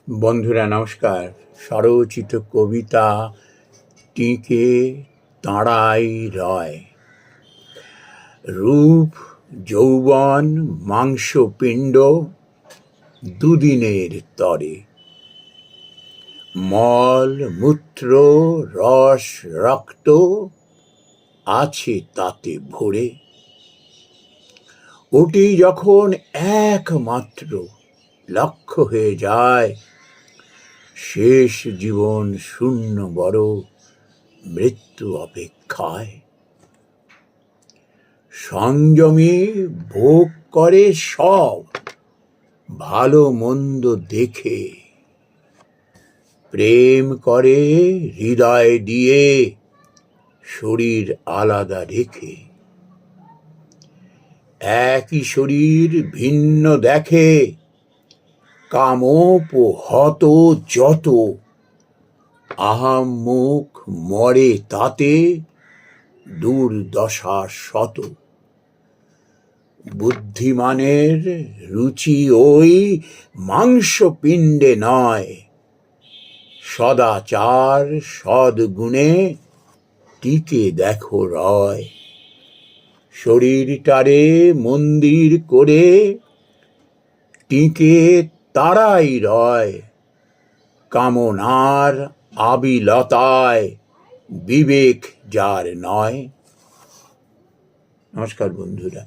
বন্ধুরা নমস্কার। স্বরচিত কবিতা টিকে তাঁরাই রয়। রূপ যৌবন মাংসপিণ্ড দুদিনের তরে, মল মূত্র রস রক্ত আছে তাতে ভরে। ওটি যখন একমাত্র লক্ষ্য হয়ে যায়, শেষ জীবন শূন্য বড় মৃত্যু অপেক্ষায়। সংযমী ভোগ করে সব ভালো মন্দ দেখে, প্রেম করে হৃদয় দিয়ে শরীর আলাদা রেখে। একই শরীর ভিন্ন দেখে, কামপ হত যত। আহাম্মুখ মরে তাতে দুর্দশা শত। বুদ্ধিমানের রুচি ওই মাংসপিণ্ডে নয়, সদাচার সদ্গুণে টিকে দেখো রয়। শরীরটারে মন্দির করে টিকে তারাই রয়, কামনার আবিলতায় বিবেক যার নয়। নমস্কার বন্ধুরা।